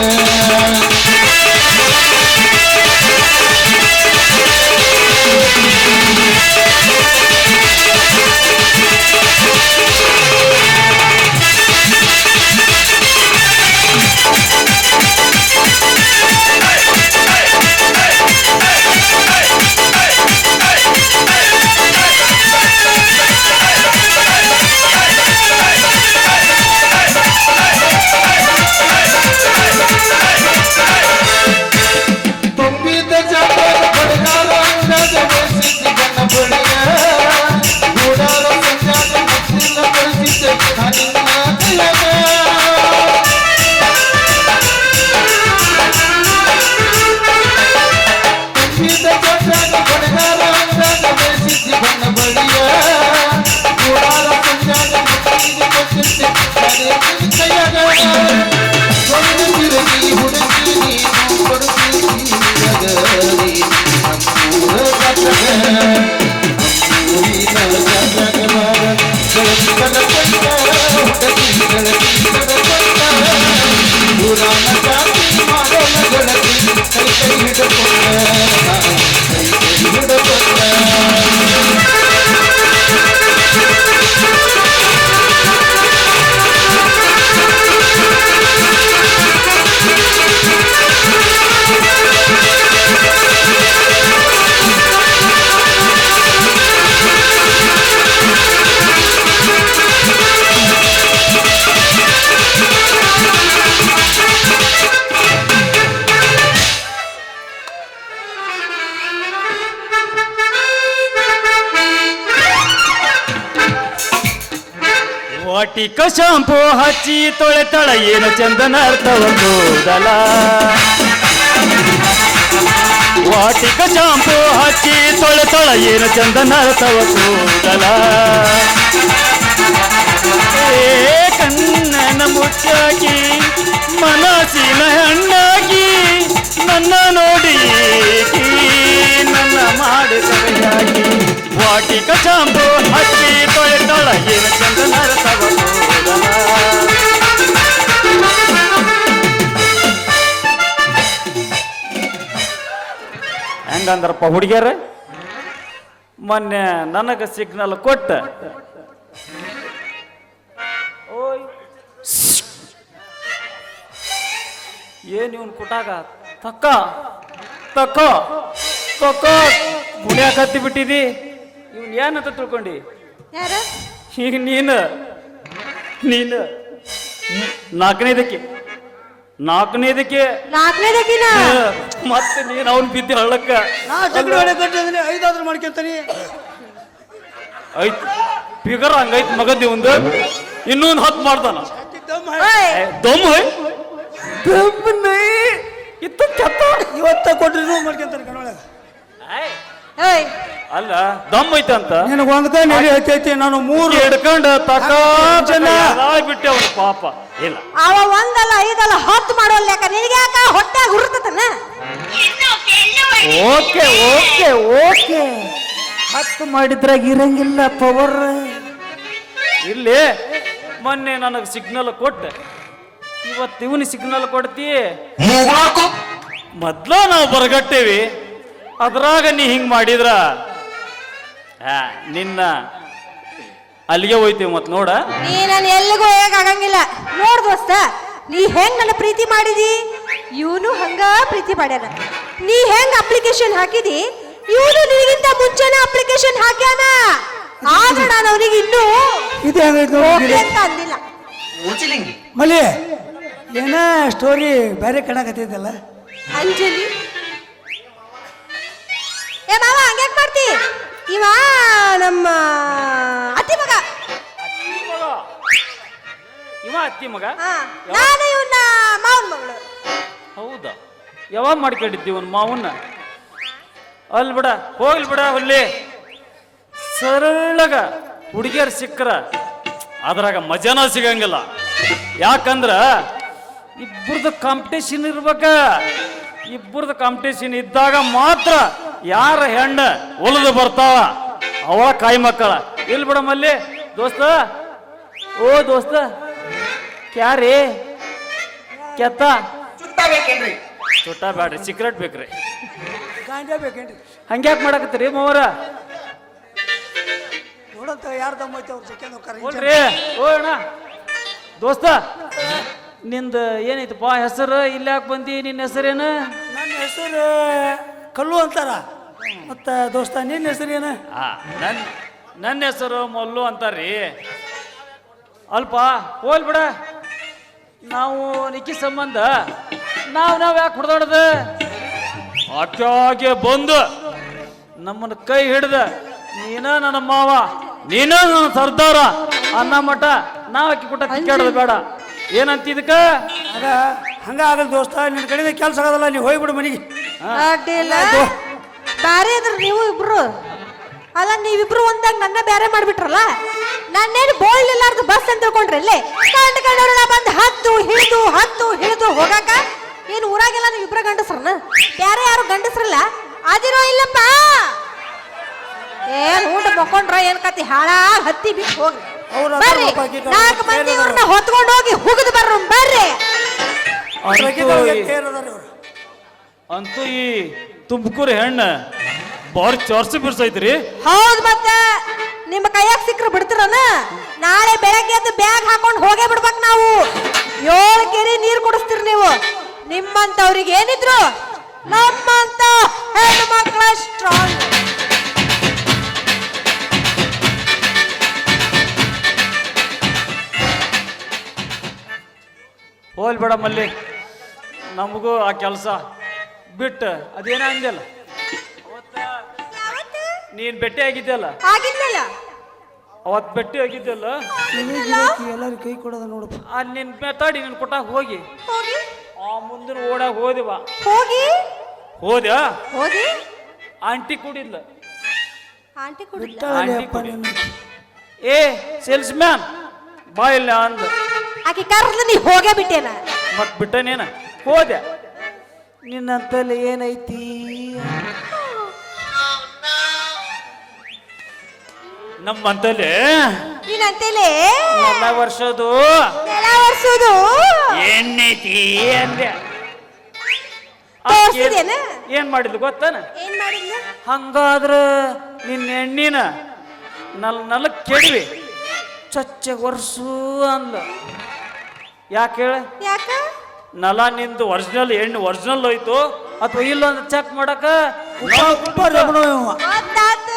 ವಾಟಿಕ ಶಾಂಪು ಹಚ್ಚಿ ತೊಳೆತಳ ಏನು ಚಂದನ ಅರ್ಥವ ಕೂದಲ ವಾಟಿಕ ಶಾಂಪು ಹಚ್ಚಿ ತೊಳೆತಳ ಏನು ಚಂದನ ಅರ್ಥವ ಕೂದಲ ಕಣ್ಣನ ಮುಚ್ಚಾಗಿ ಮನಸ್ಸಿನ ಹಣ್ಣಾಗಿ ನನ್ನ ನೋಡಿ ನನ್ನ ಮಾಡಿ ಕರೆಯಾಗಿ ವಾಟಿಕ ಶಾಂಪು ಹಚ್ಚಿ ತೊಳೆತಳ ಏನು ಚಂದನ ಅರ್ಥವ ಕೂದಲ ಹೆಂಗಂದ್ರಪ್ಪ ಹುಡುಗಿಯರ ಮೊನ್ನೆ ನನಗೆ ಸಿಗ್ನಲ್ ಕೊಟ್ಟ ಓಯ್ ಏನ್ ಇವನ್ ಕುಟಾಗ ತಕ್ಕ ತಕ್ಕ ತಕ್ಕ ಗುಣ್ಯಾಕ ಹತ್ತಿ ಬಿಟ್ಟಿದಿ ಇವನ್ ಏನಂತ ತಿಳ್ಕೊಂಡಿ ಯಾರ ಈಗ ನೀನು ನಾಲ್ಕನೇದಕ್ಕೆ ನಾಲ್ಕನೇದಕ್ಕಿನ ಮತ್ತೆ ನೀನ್ ಅವ್ನ್ ಬಿದ್ದಿ ಹಳ್ಳಕ್ಕ ನಾ ಜಗಳ ಹೊಡೆಕಟ್ಟಿದ್ದೀನಿ 5 ಮಾಡ್ಕೊಂತಾನೆ ಐತ್ ಫಿಗರ್ ಹಂಗೈತ್ ಮಗದ್ದಿ ಒಂದು ಇನ್ನೊಂದು 10 ಮಾಡ್ತಾನ ದಮ್ ಇತ್ತು ಕೆತ್ತ ಇವತ್ತ ಕೊಟ್ಟರು ಮಾಡ್ಕೊಂತಾನೆ ಕಣೊಳಗ ಏಯ್ ಅಲ್ಲ ದಮ್ ಐತೆ ಅಂತ ನಿನಗೆ ಒಂದ್ ಕೈ ನೆಡಿ ಐತೈತಿ ನಾನು 3 ಹಿಡ್ಕೊಂಡು ತಕ ಬಿಟ್ಟೆ ಅವನು ಪಾಪ ಇಲ್ಲ ಅವ ಒಂದಲ್ಲ 5 ಅಲ್ಲ 10 ಮಾಡೋಲ್ಲ ಯಾಕ ನಿನಗೆ ಯಾಕ ಹೊಟ್ಟೆ ಹುರುತ್ತತನ ಓಕೆ ಓಕೆ ಓಕೆ 10 ಮಾಡಿದ್ರಾಗ ಇರಂಗಿಲ್ಲ ಪವರ್ ಇಲ್ಲಿ ಮೊನ್ನೆ ನನಗೆ ಸಿಗ್ನಲ್ ಕೊಟ್ಟೆ ಇವತ್ತು ಇವನಿ ಸಿಗ್ನಲ್ ಕೊಡ್ತಿ ಮೊದ್ಲ ನಾವು ಬರಗಟ್ಟೇವಿ ಅದ್ರಾಗ ನೀ ಹಿಂಗ್ ಮಾಡಿದ್ರ ನಿನ್ನ ಅಲ್ಲಿಗೆ ಹೋಯ್ತೀವಿ ಮತ್ ನೋಡ ನೀ ನಾನು ಎಲ್ಲಿಗೂ ಆಗಂಗಿಲ್ಲ ನೋಡ್ ದೋಸ್ತ ನೀ ಹೆಂಗ್ ನನ್ನ ಪ್ರೀತಿ ಮಾಡಿದಿ ಇವನು ಹಂಗ ಪ್ರೀತಿ ಮಾಡ್ಯಾನ ನೀ ಹೆಂಗ್ ಅಪ್ಲಿಕೇಶನ್ ಹಾಕಿದಿ ಇವನು ನಿನಗಿಂತ ಮುಂಚೆನ ಅಪ್ಲಿಕೇಶನ್ ಹಾಕ್ಯಾನ ಆದ್ರೆ ನಾನು ಅವನಿಗೆ ಇನ್ನೂ ಇದು ಹೆಂಗೈತೆ ಹೋಗ್ಲಿ ಅಂತ ಅಂದಿಲ್ಲ ಮಲಿ ಏನ ಸ್ಟೋರಿ ಬೇರೆ ಕಣಕತ್ತೈತಲ್ಲ ಅಂಜಲಿ ಏ ಮಾವ ಹಂಗ್ಯಾಕ್ ಮಾಡ್ತಿ ಇವ ನಮ್ಮ ಅತ್ತಿ ಮಗ ಇವ ಅತ್ತಿ ಮಗ ಹಾ, ನಾನು ಇವನ್ನ ಮಾವನ ಮಗಳು ಹೌದಾ ಯಾವಾಗ ಮಾಡ್ಕೊಂಡಿದ್ದಿ ಒಂದು ಮಾವನ್ನ ಅಲ್ಲಿ ಬಿಡ ಹೋಗ್ಲಿ ಬಿಡ ಅಲ್ಲಿ ಸರಳಗ ಹುಡುಗಿಯರ್ ಸಿಕ್ಕರ ಅದ್ರಾಗ ಮಜಾನ ಸಿಗಂಗಿಲ್ಲ ಯಾಕಂದ್ರ ಇಬ್ಬರದು ಕಾಂಪಿಟೇಷನ್ ಇರ್ಬೇಕ ಇಬ್ಬರದು ಕಾಂಪಿಟೇಷನ್ ಇದ್ದಾಗ ಮಾತ್ರ ಯಾರ ಹೆಣ್ಣ ಒಲಿದು ಬರ್ತಾವ ಅವಳ ಕಾಯಿ ಮಕ್ಕಳ ಇಲ್ಲಿ ಬಿಡ ಮಲ್ಲಿ ದೋಸ್ತ ಓ ದೋಸ್ತ ಕ್ಯಾರೇ ಕೆತ್ತ ಚುಟ್ಟ ಬ್ಯಾಡ್ರಿ ಸಿಕ್ರೆಟ್ ಬೇಕ್ರಿ ಗಾಂಜಾ ಬೇಕೇನ್ರಿ ಹಂಗ್ಯಾಕ್ ಮಾಡಕತ್ತೀರಿ ಮಾವರ ನೋಡಂತ ಯಾರು ದಮ್ಮ ಐತೆ ಅವ್ರು ಸೆಕೆಂಡ್ ಹೋಗ್ತಾರೆ ಹೋಲ್ರಿ ಓ ಅಣ್ಣ ದೋಸ್ತ ನಿಂದ ಏನೈತಪ್ಪ ಹೆಸರು ಇಲ್ಲಿ ಯಾಕೆ ಬಂದಿ ನಿನ್ನ ಹೆಸರೇನು ನನ್ನ ಹೆಸರು ಕಲ್ಲು ಅಂತಾರ ಮತ್ತ ದೋಸ್ತ ನಿನ್ನ ಹೆಸರೇನು ನನ್ನ ಹೆಸರು ಮಲ್ಲು ಅಂತಾರ್ರಿ ಅಲ್ಪ ಹೋಲ್ ಬಿಡ ನಾವು ನಿಕ್ಕಿ ಸಂಬಂಧ ನಾವ್ ಯಾಕೆ ಹೊಡೆದಾಡದ ಅಟ್ಟಾಗೆ ಬಂದು ನಮ್ಮನ್ನ ಕೈ ಹಿಡ್ದ ನೀನ ನನ್ನ ಮಾವ ನೀನ ನನ್ನ ಸರ್ದಾರ ಅನ್ನ ಮಠ ನಾವ್ ಅಕ್ಕಿ ಕೊಟ್ಟ ಕಿಕ್ಕಾಡೋದು ಬೇಡ ಏನಂತ ಇದಕ್ಕ ಆಗ ಹಂಗ ಆಗಲ್ಲ ದೋಸ್ತ ನಿನ್ನ ಕಡೆಯಿಂದ ಕೆಲಸ ಆಗೋದಲ್ಲ ನೀವು ಹೋಗ್ಬಿಡು ಮನೆಗೆ ಅಡ್ಡಿಲ್ಲ ಬ್ಯಾರೆ ಇದ್ರ ನೀವು ಇಬ್ರು ಅಲ್ಲ ನೀವಿಬ್ರು ಒಂದಾಗ ನನ್ನ ಬೇರೆ ಮಾಡ್ಬಿಟ್ರಲ್ಲ ನನ್ನೇನು ಬೋಳ್ಲಿಲ್ಲಾರ್ದು ಬಸ್ ಅಂತ ತಿಳ್ಕೊಂಡ್ರಿ ಇಲ್ಲಿ ಕಂಡ್ಕೊಂಡವ್ರಲ್ಲ ಬಂದು ಹತ್ತು ಹಿಡಿದು ಹೋಗಾಕ ಏನು ಊರಾಗೆಲ್ಲ ನೀವು ಇಬ್ರ ಗಂಡಸ್ರನ ಬೇರೆ ಯಾರು ಗಂಡಸ್ರಲ್ಲ ಅದಿರೋ ಇಲ್ಲಪ್ಪ ಏನ್ ಊಟ ಮಕ್ಕೊಂಡ್ರ ಏನ್ ಕತಿ ಹಾಳಾಗ್ ಹತ್ತಿ ಬಿಟ್ಟು ಹೋಗಿ ಬರ್ರಿ 4 ಮಂದಿ ಇವ್ರನ್ನ ಹೊತ್ಕೊಂಡು ಹೋಗಿ ಹುಗಿದು ಬರ್ರು ಬರ್ರಿ ಅಂತೂ ಈ ತುಮಕೂರು ಹೆಣ್ಣ ಬಾರಿ ಚರ್ಚೆ ಬಿರ್ಸೈತ್ರಿ ಹೌದು ಮತ್ತೆ ನಿಮ್ಮ ಕೈಯಾಗ ಸಿಕ್ಕರು ಬಿಡ್ತಿರನ ನಾಳೆ ಬೆಳಗ್ಗೆ ಎದ್ದು ಬ್ಯಾಗ್ ಹಾಕೊಂಡು ಹೋಗೇ ಬಿಡ್ಬೇಕು ನಾವು 7 ಕೆರೆ ನೀರು ಕುಡಿಸ್ತೀರಿ ನೀವು ನಿಮ್ಮಂತವ್ರಿಗೆ ಏನಿದ್ರು ನಮ್ಮಂತ ಹೆಣ್ಣು ಮಕ್ಕಳ ಸ್ಟ್ರಾಂಗ್ ಹೋಲ್ ಬೇಡ ಮಲ್ಲಿ ನಮಗೂ ಆ ಕೆಲಸ ಬಿಟ್ಟು ಅದೇನ ಅಂದಲ್ಲ ನೀನ್ ಭೇಟಿ ಆಗಿದ್ದಲ್ಲ ಆಗಿದ್ನಲ್ಲ ಅವತ್ತು ಭೇಟಿ ಆಗಿದ್ದಲ್ಲ ಎಲ್ಲರೂ ಕೈ ಕೊಡೋದ ನೋಡಪ್ಪ. ಅಲ್ಲಿ ನಿನ್ ಮಾತಾಡಿ ನಿನ್ ಕೊಟ್ಟಾಗ ಹೋಗಿ ಹೋಗಿ ಆ ಮುಂದಿನ ಓಡಾಗ ಹೋದಿವ ಹೋಗಿ ಹೋದ್ಯಾ ಹೋಗಿ ಆಂಟಿ ಕುಡಿದ್ಲ ಆಂಟಿ ಕುಡಿದ್ಲ ಬಿಟ್ಟಾಳಲೆ ಅಪ್ಪ ನೀನು. ಏ ಸೇಲ್ಸ್ ಮ್ಯಾನ್ ಬಾ ಇಲ್ಲ ಅಂದ ಆಕಿ ಕರ್ದ ನೀ ಹೋಗೇ ಬಿಟ್ಟೇನ ಮತ್ ಬಿಟ್ಟನೇನ ಹೋದೆ ನಿನ್ನಂತಲ್ಲಿ ಏನೈತಿ ನಮ್ಮಂತಲ್ಲಿ ನೀನಂತೇಲೆ ಎಲ್ಲ ವರ್ಷದು ನೆಲ ಒರ್ಸೋದು ಏನೈತಿ ಅಂದೆ ತೋರ್ಸಿದೇನ? ಏನ್ ಮಾಡಿದ್ಲು ಗೊತ್ತಾನ ಏನ್ ಮಾಡಿದ್ನ ಹಂಗಾದ್ರ ನಿನ್ನ ಎಣ್ಣಿನ ನಲ್ಲ ಕೆಡವಿ ಚಚ್ಚ ವರ್ಷು ಅಂದ್ಲ ಯಾಕೆ ಹೇಳ ಯಾಕ ನಲ ನಿಂದು ಒರಿಜಿನಲ್ ಎಣ್ಣೆ ಒರಿಜಿನಲ್ ಹೋಯ್ತು ಅಥವಾ ಇಲ್ಲ ಅಂತ ಚೆಕ್ ಮಾಡಕ ಉಪ್ಪ ರಮಣ ಇವ. ಗೊತ್ತಾತ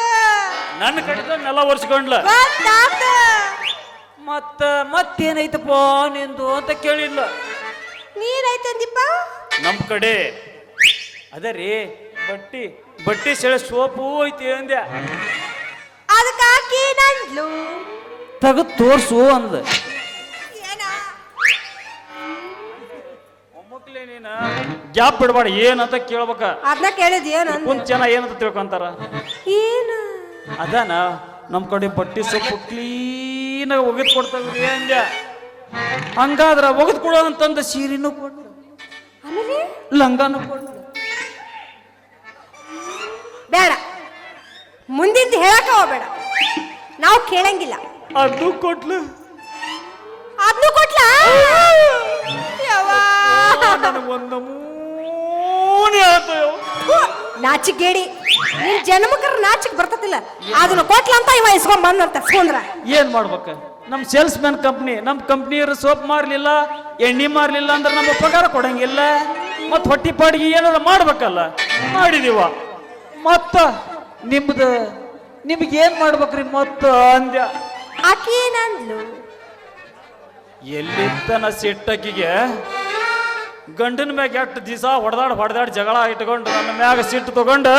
ನನ್ನ ಕಡೆ ನೆಲ ಒರ್ಸ್ಕೊಂಡ್ಲ ಗೊತ್ತಾತ ಮತ್ತೇನೈತಪ್ಪ ನಿಂದು ಅಂತ ಕೇಳಿಲ್ಲ ನೀನೈತಂದಿಪ್ಪ ನಮ್ ಕಡೆ ಅದ ರೀ ಬಟ್ಟಿ ಸೆಳೆ ಸೋಪು ಐತಿ ಅಂದ್ಯ ಅದಕ್ಕೆ ಆಕಿ ನಂದ್ಲು ತೆಗೆದು ತೋರ್ಸು ಅಂದ ಏನ ಒಮ್ಮಕ್ಲೆ ನೀನ ಗ್ಯಾಪ್ ಬಿಡಬೇಡ ಏನಂತ ಕೇಳ್ಬೇಕ ಅದನ್ನ ಕೇಳಿದ್ ಏನಂದ ಕುಂತ ಜನ ಏನಂತ ತಿಳ್ಕೊಂತಾರ ಏನ ಅದಾನ ನಮ್ ಕಡೆ ಬಟ್ಟಿ ಸೊಪ್ಪು ಕ್ಲೀನಾಗಿ ಒಗದ್ ಕೊಡ್ತಾವ್ರಿ ಅಂದ್ಯ ಹಂಗಾದ್ರ ಒಗದ್ ಕೊಡೋ ಅಂತಂದ ಸೀರೆನೂ ಕೊಡ್ಲ ಆಮೇಲೆ ಲಂಗಾನು ಕೊಡ್ಲ ಬೇಡ ಮುಂದಿಂದು ಹೇಳಕ ಹೋಗ್ಬೇಡ ನಾವು ಕೇಳಂಗಿಲ್ಲ ಅದು ಕೊಟ್ಲು ಅದನ್ನು ಕೊಟ್ಲ ನನಗೊಂದು ಮೂನಿ ಆತು ನಾಚಿಗೇಡಿ ನಿನ್ ಜನ್ಮಕರ ನಾಚಿಕ್ ಬರ್ತತಿಲ್ಲ ಅದನ್ನ ಕೊಟ್ಲ ಅಂತ ಇವ ಇಸ್ಕೊಂಡ್ ಬಂದಂತ ಸುಂದ್ರ ಏನ್ ಮಾಡ್ಬೇಕ ನಮ್ ಸೇಲ್ಸ್ ಮ್ಯಾನ್ ಕಂಪ್ನಿ ನಮ್ ಕಂಪ್ನಿಯವರು ಸೋಪ್ ಮಾರ್ಲಿಲ್ಲ ಎಣ್ಣೆ ಮಾರ್ಲಿಲ್ಲ ಅಂದ್ರೆ ನಮ್ಮ ಪಗಾರ ಕೊಡಂಗಿಲ್ಲ ಮತ್ ಹೊಟ್ಟಿ ಪಾಡಿಗೆ ಏನಾರ ಮಾಡ್ಬೇಕಲ್ಲ ಮಾಡಿದೀವ ಮತ್ತ ನಿಮ್ಗೆ ಏನ್ ಮಾಡ್ಬೇಕ್ರಿ ಮತ್ತ ಅಂದ್ಯ ಆಕಿ ಏನಂದ್ಲು ಎಲ್ಲಿತ್ತನ ಸಿಟ್ಟಕ್ಕಿಗೆ ಗಂಡನ ಮ್ಯಾಗ ಎಷ್ಟು ದಿವಸ ಹೊಡೆದಾಡ್ ಜಗಳ ಇಟ್ಕೊಂಡು ನನ್ನ ಮ್ಯಾಗ ಸಿಟ್ಟು ತಗೊಂಡು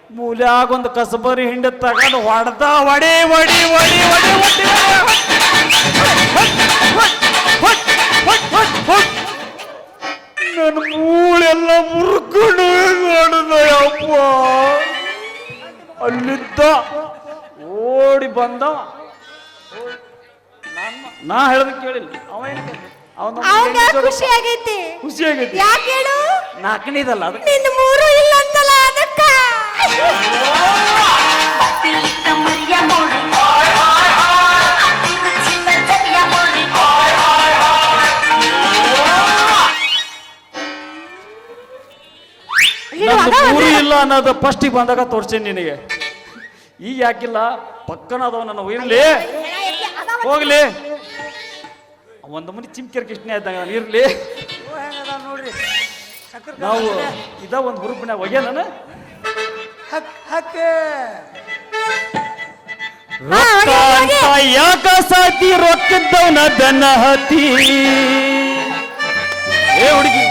ಮೂಲ್ಯಾಗ ಒಂದು ಕಸಬರಿ ಹಿಂಡಿ ತಗೊಂಡು ಹೊಡಿ ನನ್ನ ಮೂಳೆಲ್ಲ ಮುರ್ಕೊಂಡು ಮಾಡಿದ ಅಪ್ಪ ಅಲ್ಲಿದ್ದ ಓಡಿ ಬಂದ ನಾ ಹೇಳ್ದ ಕೇಳಿಲ್ಲ ಅವಂಗ ಖುಷಿ ಆಗೈತಿ ಖುಷಿ ಆಗೈತಿ ಯಾಕೆ ಹೇಳು ನಾಲ್ಕನೇದಲ್ಲ ಅದು ನಿನ್ನ ಮೂರು ಇಲ್ಲ ಅಂತಲ್ಲ ಅದಕ್ಕ ನಂದು ಮೂರು ಇಲ್ಲ ಅನ್ನೋದು ಫಸ್ಟಿಗೆ ಬಂದಾಗ ತೋರ್ಸೇನಿ ನಿನಗೆ ಈಗ ಯಾಕಿಲ್ಲ ಪಕ್ಕನ ಅದಾವ ನನ್ನ ಇರ್ಲಿ ಹೋಗ್ಲಿ ಒಂದು ಮನಿ ಚಿಮ್ಕೆರ್ ಕೃಷ್ಣ ಇದ್ದಂಗ ನಾನು ಇರ್ಲಿ ನೋಡ್ರಿ ನಾವು ಇದ ಒಂದು ಹುರುಪಿನ ಒಗೆ ನಾನು ಹಕ್ಕ ರೊಕ್ಕ ಅಂತ ಯಾಕ ಸಾತಿ ರೊಕ್ಕದವನ ಬೆನ್ನ ಹತ್ತಿ ಏ ಹುಡುಗಿ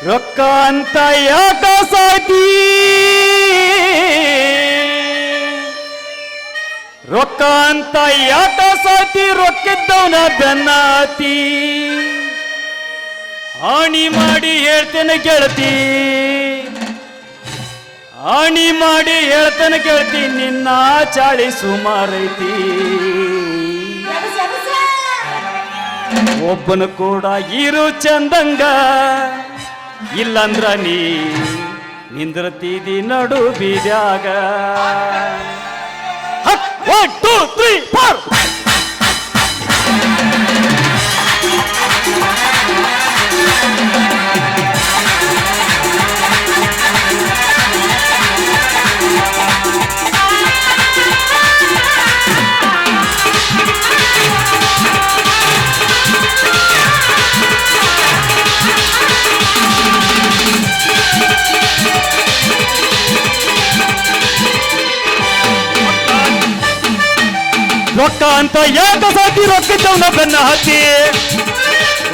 ರೊಕ್ಕ ಅಂತ ಯಾಕ ಸಾತಿ ರೊಕ್ಕ ಅಂತ ಯಾಕ ಸಾತಿ ರೊಕ್ಕದವನ ಬೆನ್ನ ಹತ್ತಿ ಹಾನಿ ಮಾಡಿ ಹೇಳ್ತೇನೆ ಗೆಳತಿ ಹಾನಿ ಮಾಡಿ ಹೇಳ್ತೇನೆ ಗೆಳತಿ ನಿನ್ನ ಚಾಳಿ ಸುಮಾರೈತಿ ಒಬ್ಬನ ಕೂಡ ಇರು ಚಂದಂಗ ಇಲ್ಲಂದ್ರ ನೀ ನಿಂದ್ರತಿದಿ ನಡು ಬೀದ್ಯಾಗ 1 2 3 4 ರೊಕ್ಕ ಅಂತ ಯಾಕ ಸಾತಿ ರೊಕ್ಕದವನ ಬೆನ್ನ ಹತ್ತಿ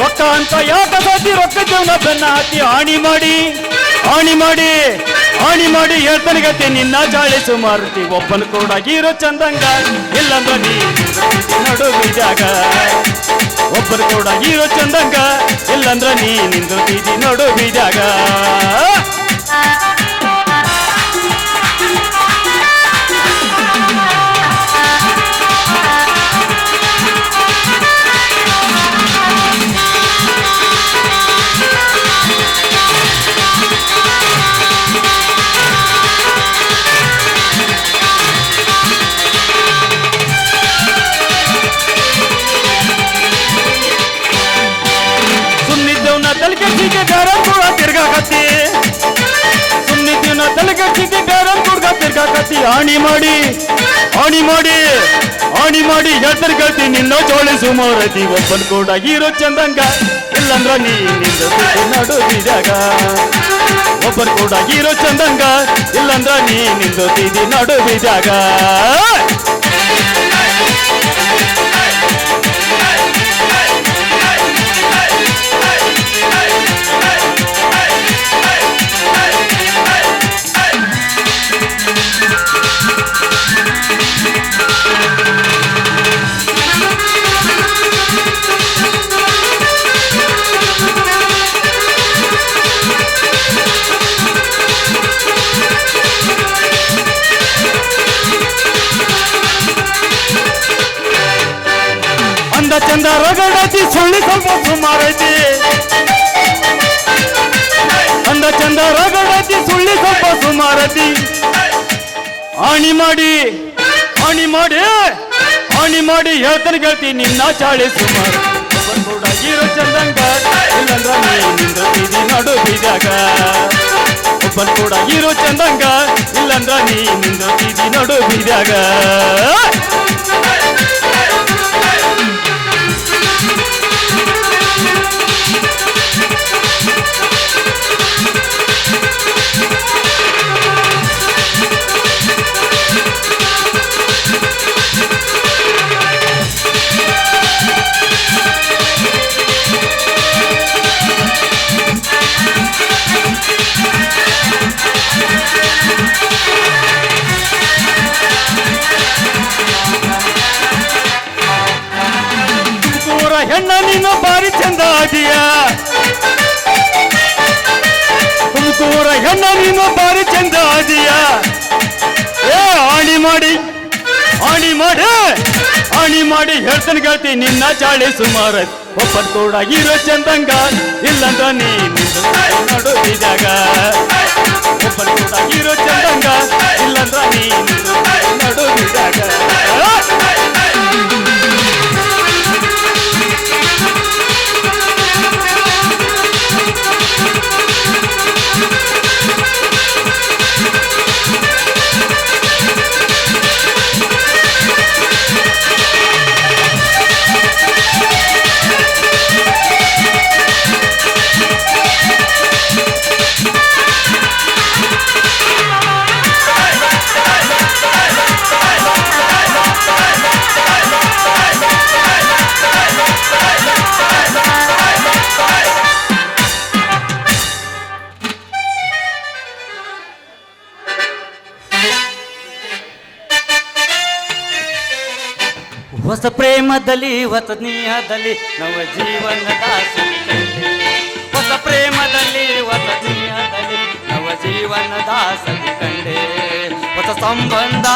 ರೊಕ್ಕ ಅಂತ ಯಾಕ ಸಾತಿ ರೊಕ್ಕದವನ ಬೆನ್ನ ಹತ್ತಿ ಹಾನಿ ಮಾಡಿ ಹಾನಿ ಮಾಡಿ ಹೇಳ್ತಾನೆ ಗತಿ ನಿನ್ನ ಚಾಳಿಸು ಮಾರುತಿ ಒಬ್ಬನ ಕೂಡ ಹೀರೋ ಚಂದಂಗ ಇಲ್ಲಂದ್ರ ನೀ ನಡು ಬೀಜಾಗ ಒಬ್ಬನ ಕೂಡ ಹೀರೋ ಚಂದಂಗ ಇಲ್ಲಂದ್ರ ನೀ ನಿಂದಿರ್ತಿದಿ ನಡು ಬೀಜಾಗ ತಲೆಗಟ್ಟಿಗೆ ಬೇರೆ ಕೂಡ ತಿರ್ಗಾಕತ್ತಿ ಸುಮ್ಮನಿದ್ದೀನ ತಲೆಗಟ್ಟಿಗೆ ಬೇರೆ ಕೂಡ ತಿರ್ಗಾಕತ್ತಿ ಆಣಿ ಮಾಡಿ ಹೇಳ್ತಾರೆ ಗತಿ ನಿನ್ನ ಜೋಳಿಸು ಮಾರತಿ ಒಬ್ಬನ ಕೂಡ ಹೀರೋ ಚಂದಂಗ ಇಲ್ಲಂದ್ರ ನೀ ನಡು ಬೀಜಾಗ ಒಬ್ಬನ ಕೂಡ ಹೀರೋ ಚಂದಂಗ ಇಲ್ಲಂದ್ರ ನೀ ನಿಂದೋತಿದಿ ನಡು ಬೀಜಾಗ ಚಂದ ರಗಡತಿ ಸುಳ್ಳಿ ಸ್ವಲ್ಪ ಸುಮಾರೈತಿ ಅಂದ ಚಂದ ರಗಡತಿ ಸುಳ್ಳಿ ಸ್ವಲ್ಪ ಸುಮಾರತಿ ಆಣಿ ಮಾಡಿ ಹೇಳ್ತಾನೆ ಗೆಳತಿ ನಿನ್ನ ಚಾಳಿ ಸುಮಾರು ಕೂಡ ಹೀರೋ ಚಂದಂಗ ಇಲ್ಲಂದ್ರ ನೀ ನಿಂದಿರ್ತಿದಿ ನಡು ಬೀಜಾಗ ಒಬ್ಬನ್ ಕೂಡ ಹೀರೋ ಚಂದಂಗ ಇಲ್ಲಂದ್ರ ನೀ ನಿಂದಿರ್ತಿದಿ ನಡು ಬೀಜಾಗ ಹೆಣ್ಣ ನೀನು ಬಾರಿ ಚಂದ ಆದಿಯ ತುಮಕೂರ ಹೆಣ್ಣ ನೀನು ಬಾರಿ ಚಂದ ಆದಿಯ ಏ ಆಣಿ ಮಾಡಿ ಹೇಳ್ತಾನೆ ಗೆಳತಿ ನಿನ್ನ ಚಾಳಿ ಸುಮಾರ ಒಬ್ಬನ್ ಕೂಡ ಹೀರೋ ಚಂದಂಗ ಇಲ್ಲಂದ್ರ ನೀ ನಡು ಬೀಜಾಗ ಒಬ್ಬನ್ ಕೂಡ ಹೀರೋ ಚಂದಂಗ ಇಲ್ಲಂದ್ರ ನೀ ನಡು ಬೀಜಾಗ ಹೊಸ ಪ್ರೇಮದಲ್ಲಿ ಹೊಸ ಸ್ನೇಹದಲ್ಲಿ ನವ ಜೀವನದ ಸುಖ ಹೊಸ ಪ್ರೇಮದಲ್ಲಿ ಹೊಸ ಸ್ನೇಹದಲ್ಲಿ ನವ ಜೀವನದ ಸವಿ ಕಂಡೆ ಹೊಸ ಸಂಬಂಧ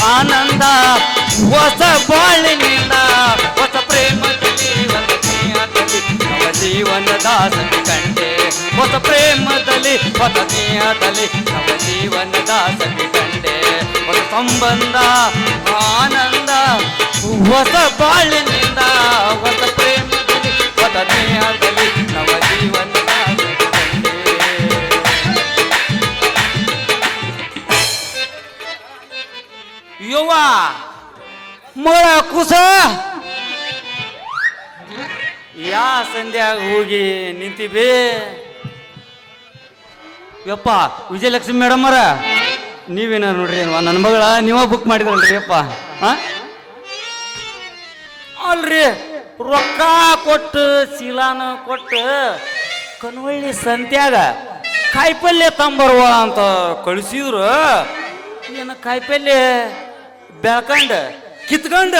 ಆನಂದ ಹೊಸ ಬಾಳಿನಿಂದ ಹೊಸ ಪ್ರೇಮದಲ್ಲಿ ಹೊಸ ಸ್ನೇಹದಲ್ಲಿ ನವ ಜೀವನದ ಸವಿ ಕಂಡೆ ಹೊಸ ಪ್ರೇಮದಲ್ಲಿ ಹೊಸ ಸ್ನೇಹದಲ್ಲಿ ನವ ಜೀವನದ ಸವಿ ಕಂಡೆ ಹೊಸ ಸಂಬಂಧ ಆನಂದ ಹೊಸ ಬಾಳಿನಿಂದ ಹೊಸ ಪ್ರೇಮದಲ್ಲಿ ಹೊಸ ಸ್ನೇಹದಲ್ಲಿ ನವ ಜೀವನ ಯುವ ಮಗಳ ಕುಸ ಯಾ ಸಂಧ್ಯಾಗ ಹೋಗಿ ನಿಂತಿಬೇ ಯಪ್ಪ ವಿಜಯಲಕ್ಷ್ಮಿ ಮೇಡಮ್ ಅವರ ನೀವೇನ ನೋಡ್ರಿ ನನ್ನ ಮಗಳ ನೀವ ಬುಕ್ ಮಾಡಿದ್ರಲ್ರಿ ಯಪ್ಪ ಅಲ್ರಿ ರೊಕ್ಕ ಕೊಟ್ಟು ಚೀಲಾನ ಕೊಟ್ಟು ಕನ್ವಳ್ಳಿ ಸಂತ್ಯಾಗ ಕಾಯಿಪಲ್ಯ ತಂಬರುವ ಅಂತ ಕಳಿಸಿದ್ರು ಏನು ಕಾಯಿಪಲ್ಯ ಬೆಳ್ಕಂಡ ಕಿತ್ಕಂಡ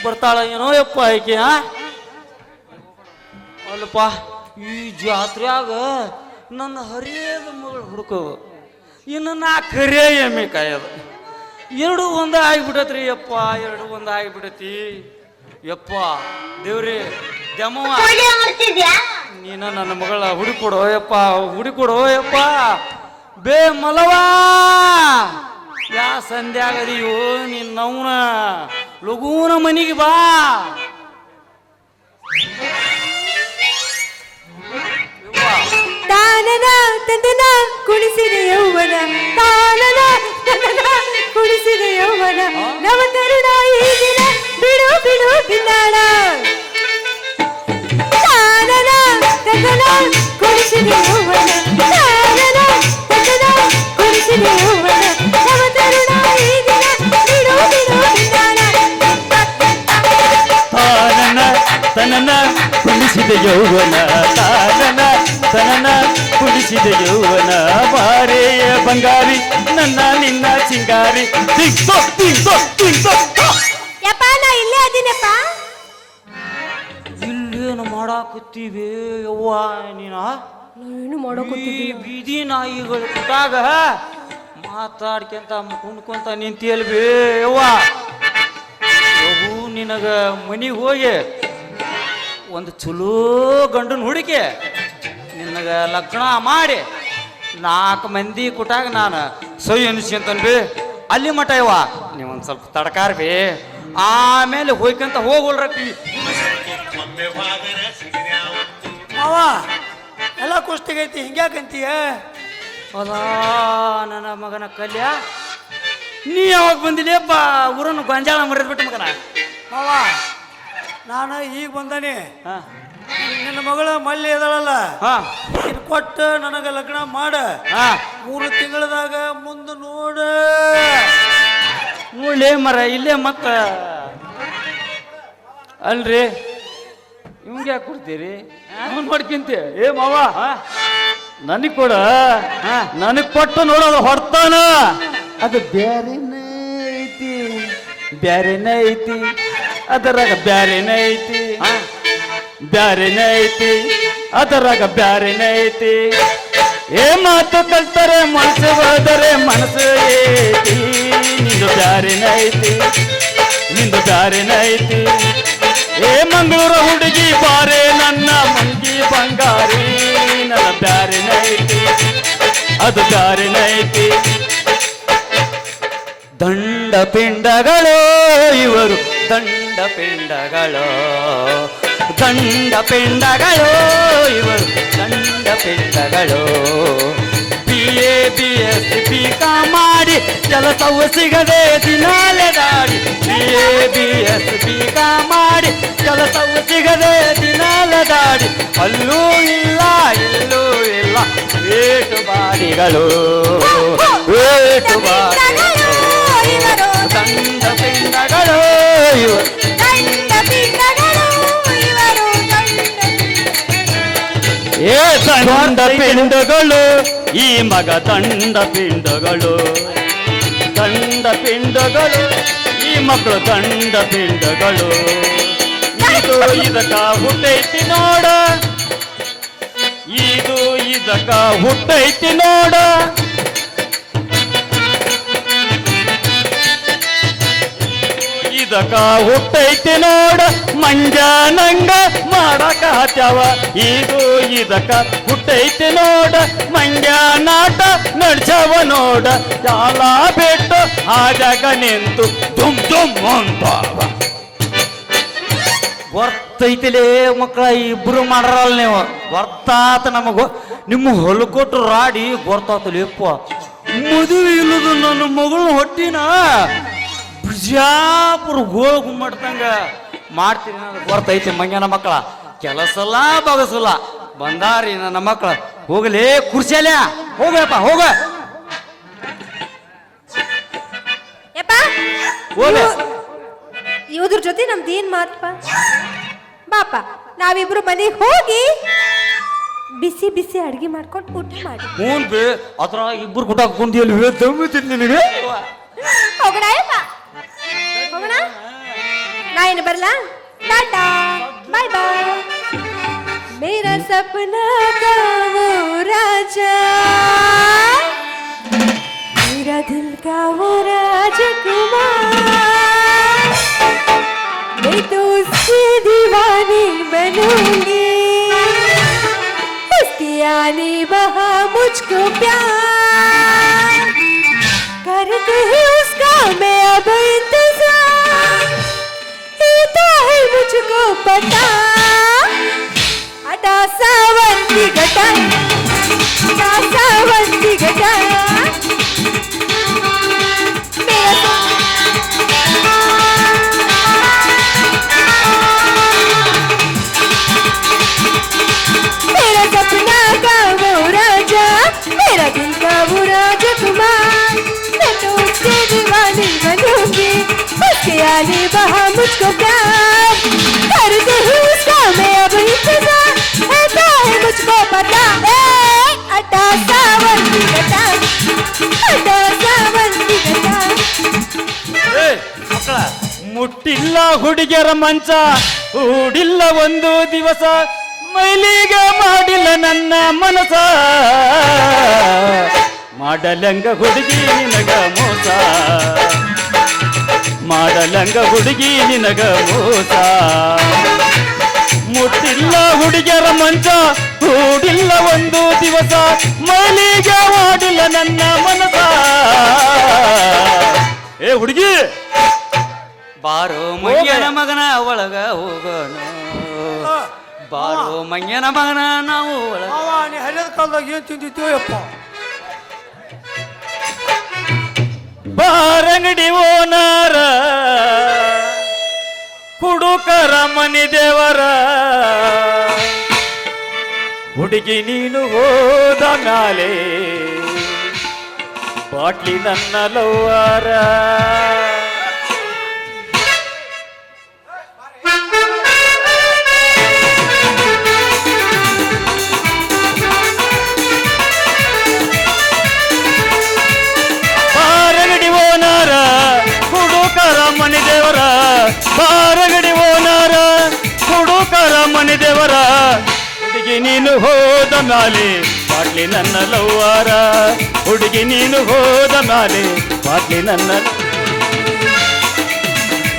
ಬರ್ತಾಳ ಏನೋ ಯಪ್ಪ ಆಯ್ಕೆ ಅಲ್ಲಪ್ಪ ಈ ಜಾತ್ರೆಯಾಗ ನನ್ನ ಹರಿಯದ ಮಗಳು ಹುಡುಕೋದು ಇನ್ನು ನಾ ಕರಿಯ ಎಮ್ಮೆ ಕಾಯೋದು ಎರಡು ಒಂದ ಆಗಿಬಿಡತ್ರಿ ಯಪ್ಪ ಎರಡು ಒಂದ ಆಗಿಬಿಡತಿ ಯಪ್ಪ ದೇವ್ರಿ ದಮ್ಮವ್ವ ನೀನ ನನ್ನ ಮಗಳ ಹುಡುಕೊಡೋ ಯಪ್ಪ ಹುಡುಕೊಡೋ ಯಪ್ಪ ಬೇ ಮಲವಾ ಯಾ ಸಂಧ್ಯಾಗದಿಯೋ ನಿನ್ನವನ ಲಘೂನ ಮನಿಗೆ ಬಾ ತಾನನ ತಂದನ ಕುಣಿಸಿದ ಯೌವನ ತಾನನ ತಂದನ ಕುಣಿಸಿದ ಯೌವನ ನವ ತರುಣ ಈ ದಿನ ಬಿಡು ಬಿಡು ಬಿಂದಾಡ ತಾನನ ತಂದನ ಕುಣಿಸಿದ ಯೌವನ ತಾನನ ತಂದನ ಕುಣಿಸಿದ ಯೌವನ ನವ ತರುಣ ಈ ದಿನ ಬಿಡು ಬಿಡು ಬಿಂದಾಡ ತಾನನ ತನನ ಕುಣಿಸಿದ ಯೌವನ ತಾನನ ತನನ ಕುಣಿಸಿದ ಯೌವನ ಬಾರೆಯ ಬಂಗಾರಿ ನನ್ನ ನಿನ್ನ ಚಿಂಗಾರಿ ತಿಂಕೋ ತಿಂಕೋ ತಿಂಕೋ ಯಪ್ಪ ನಾ ಇಲ್ಲೇ ಅದೀನಪ್ಪ ಇಲ್ಲೇನು ಮಾಡಾಕತ್ತೀವಿ ಯವ್ವ ನೀನ ಏನು ಮಾಡೋಕೊತ್ತಿದ್ದೀನಿ ಈ ಬೀದಿ ನಾಯಿಗಳು ಕುಟಾಗ ಮಾತಾಡ್ಕೊಂತ ಕುಣ್ಕೊಂತ ನಿಂತಿಯಲ್ವೇ ಯವ್ವ ಯವ್ವು ನಿನಗ ಮನಿಗೆ ಹೋಗಿ ಒಂದು ಚಲೋ ಗಂಡನ ಹುಡುಕಿ ನಿನಗ ಲಗ್ನ ಮಾಡಿ 4 ಮಂದಿ ಕುಟಾಗ ನಾನು ಸೈ ಅನಿಸ್ಕೊಂತನ್ ಬಿ ಅಲ್ಲಿ ಮಠ ಯವ್ವ ನೀವೊಂದು ಸ್ವಲ್ಪ ತಡ್ಕಾರ ಬಿ ಆಮೇಲೆ ಹೋಯ್ಕಂತ ಹೋಗೋಲ್ರಪ್ಪಿ ಮಾವ ಎಲ್ಲ ಕುಸ್ತಿಗೈತಿ ಹಿಂಗ್ಯಾಕಂತೀಯ ಅದ ನನ್ನ ಮಗನ ಕಲ್ಯ ನೀ ಯಾವಾಗ ಬಂದಿಲ್ಲಪ್ಪ ಊರನ್ನು ಗೊಂಜಾಳ ಮರಿದ್ಬಿಟ್ಟು ಮಗನ ಮಾವ ನಾನು ಈಗ ಬಂದಾನೆ ಹಾ ನಿನ್ನ ಮಗಳು ಮಲ್ಲಿ ಇದಾಳಲ್ಲ ಹಾ ಇದು ಕೊಟ್ಟು ನನಗೆ ಲಗ್ನ ಮಾಡ ಹಾ 3 ತಿಂಗಳದಾಗ ಮುಂದೆ ನೋಡ ನೋಡ್ಲೇ ಮರ ಇಲ್ಲೇ ಮತ್ತ ಅಲ್ರಿ ಇವಂಗೆ ಯಾಕೆ ಕೊಡ್ತೀರಿ ಅವ್ನು ಮಾಡ್ಕಿಂತೆ ಏ ಮಾವ ನನಗ್ ಕೊಡ ನನಗ್ ಕೊಟ್ಟು ನೋಡೋದು ಹೊಡ್ತಾನ ಅದು ಬ್ಯಾರೆನೇ ಐತಿ ಬ್ಯಾರೆನೇ ಐತಿ ಅದರಾಗ ಬ್ಯಾರೆನೇ ಐತಿ ಬ್ಯಾರೆನೇ ಐತಿ ಅದರಾಗ ಬ್ಯಾರೆನೇ ಐತಿ ಏ ಮಾತು ಕಲ್ತಾರೆ ಮನಸ್ಸು ಹೋದರೆ ಮನಸ್ಸು ಐತಿ ನಿಂದು ಬ್ಯಾರೆನೇ ಐತಿ ನಿಂದು ಬ್ಯಾರೆನೇ ಐತಿ ಏ ಮಂಗಳೂರು ಹುಡುಗಿ ಬಾರೆ ನನ್ನ ಮಂಗಿ ಬಂಗಾರಿ ನನ್ನ ಬ್ಯಾರೆನೇ ಐತಿ ಅದು ಬ್ಯಾರೆನೇ ಐತಿ ದಂಡ ಪಿಂಡಗಳು ಇವರು ದಂಡ ಪಿಂಡಗಳು ದಂಡ ಪಿಂಡಗಳು ಇವರು ದಂಡ ಪಿಂಡಗಳು BA BSc ಮಾಡಿ ಕೆಲಸವು ಸಿಗದೆ ದಿನಾಲೆ ದಾಡಿ BA ಮಾಡಿ ಕೆಲಸವು ಸಿಗದೆ ದಿನಾಲೆ ದಾಡಿ ಅಲ್ಲೂ ಇಲ್ಲ ಇಲ್ಲೂ ಇಲ್ಲ ವೇಟು ಬಾಡಿಗಳು ವೇಟು ಬಾಡಿಗಳು ದಂಡ ಪಿಂಡಗಳು ಇವರು ಏ ದಂಡ ಪಿಂಡಗಳು ಈ ಮಗ ದಂಡ ಪಿಂಡಗಳು ದಂಡ ಪಿಂಡಗಳು ಈ ಮಕ್ಕಳು ದಂಡ ಪಿಂಡಗಳು ಇದು ಇದಕ್ಕ ಹುಟ್ಟೈತಿ ನೋಡ ಇದು ಇದಕ್ಕ ಹುಟ್ಟೈತಿ ನೋಡ ಇದಕ್ಕ ಹುಟ್ಟೈತಿ ನೋಡ ಮಂಜ ನಂಗ ಮಾಡಕ ಹತ್ಯಾವ ಇದು ಇದಕ್ಕ ಹುಟ್ಟೈತಿ ನೋಡ ಮಂಜ ನಾಟ ನಡ್ಸವ ನೋಡ ಜಾಲ ಬಿಟ್ಟು ಆಜಾಗ ನಿಂತು ದುಮ್ ದುಮ್ ಅಂತಾವ ವರ್ತೈತಿಲೇ ಮಕ್ಕಳ ಇಬ್ರು ಮಾಡ್ರಲ್ಲ ನೀವು ವರ್ತಾತ ನಮಗ ನಿಮ್ಮ ಹೊಲಕೊಟ್ಟು ರಾಡಿ ಗೊತ್ತಾತಲೇಪ್ಪ ಮದುವೆ ಇಲ್ಲದು ನನ್ನ ಮಗಳು ಹೊಟ್ಟಿನ ಬಿಜಾಪುರ ಹೋಗಿ ಮಾಡ್ತಂಗ ಮಾಡ್ತೀನಿ ನನಗೆ ಬರ್ತೈತಿ ಮಂಗ್ಯನ ಮಕ್ಕಳ ಕೆಲಸಲ್ಲ ಬಗಸಲ್ಲ ಬಂದಾರಿ ನನ್ನ ಮಕ್ಕಳ ಹೋಗಲೇ ಕುರ್ಸಿಯಲ್ಲ ಹೋಗಪ್ಪ ಹೋಗ ಹೋಗ ಇವ್ರ ಜೊತೆ ನಮ್ದು ಏನ್ ಮಾತಪ್ಪ ಬಾಪ ನಾವಿಬ್ರು ಮನೆಗೆ ಹೋಗಿ ಬಿಸಿ ಬಿಸಿ ಅಡ್ಗೆ ಮಾಡ್ಕೊಂಡು ಊಟ ಮಾಡಿ ಹ್ಞೂ ಬೇ ಅದ್ರ ಇಬ್ಬರು ಗುಟ ಹಾಕೊಂಡಿಯಲ್ಲಿ ದಮ್ಮಿದ್ದೀನಿ ನಿನಗೆ ಹೋಗೋಣ ಅಯ್ಯಪ್ಪ ಹೋಗೋಣ ನಾ ಏನು ಬರಲಾ ಟಾಟಾ ಬಾಯ್ ಬಾಯ್ मेरा सपना का वो राजा मेरा दिल का वो राजकुमार मैं तो उसकी दीवानी बनूंगी उसके आने वहाँ मुझको प्यार करते ही उसका मैं अब इंतजार होता है मुझको पता अटा सावंती घटा मेरा सपना का वो राजा मेरा दिल का वो राजकुमार मैं तो उससे दीवानी बनूंगी उसके आने वहाँ मुझको प्यार करते ही उसका मैं अब इंतजार रहता है मुझको पता अटा सावंती घटा ಮಕ್ಕಳ ಮುಟ್ಟಿಲ್ಲ ಹುಡುಗಿಯರ ಮಂಚ ಹೂಡಿಲ್ಲ ಒಂದು ದಿವಸ ಮೈಲಿಗೆ ಮಾಡಿಲ್ಲ ನನ್ನ ಮನಸ ಮಾಡಲಂಗ ಹುಡುಗಿ ನಿನಗ ಮೋಸ ಮಾಡಲಂಗ ಹುಡುಗಿ ನಿನಗ ಮೋಸ ಮುಟ್ಟಿಲ್ಲ ಹುಡುಗಿಯರ ಮಂಚ ಹೂಡಿಲ್ಲ ಒಂದು ದಿವಸ ಮೈಲಿಗೆ ಮಾಡಿಲ್ಲ ನನ್ನ ಮನಸ ಏ ಹುಡುಗಿ ಬಾರೋ ಮಂಗ್ಯನ ಮಗನ ಒಳಗ ಹೋಗೋಣ ಬಾರೋ ಮಂಗ್ಯನ ಮಗನ ನಾವು ಒಳಗ ನೀ ಹರಿಯದ ಕಾಲದಾಗ ಏನು ತಿಂದಿದ್ದೀವೋ ಯಪ್ಪ ಬಾರಂಗಡಿ ಓನಾರ ಹುಡುಕರ ಮನಿ ದೇವರ ಹುಡುಗಿ ನೀನು ಹೋದ ಮ್ಯಾಲೆ ಬಾಟ್ಲಿ ನನ್ನ ಲವ್ವಾರ ಬಾರಗಡಿ ಓನಾರ ಹುಡುಕರ ಮನಿ ದೇವರ ಬಾರಗಡಿ ಓನಾರ ಹುಡುಕರ ಮನಿ ದೇವರ ಹುಡುಗಿ ನೀನು ಹೋದ ಮ್ಯಾಲೆ ಬಾಟ್ಲಿ ನನ್ನ ಲವ್ವಾರ ಹುಡುಗಿ ನೀನು ಹೋದ ಮ್ಯಾಲೆ ಬಾಟ್ಲಿ ನನ್ನ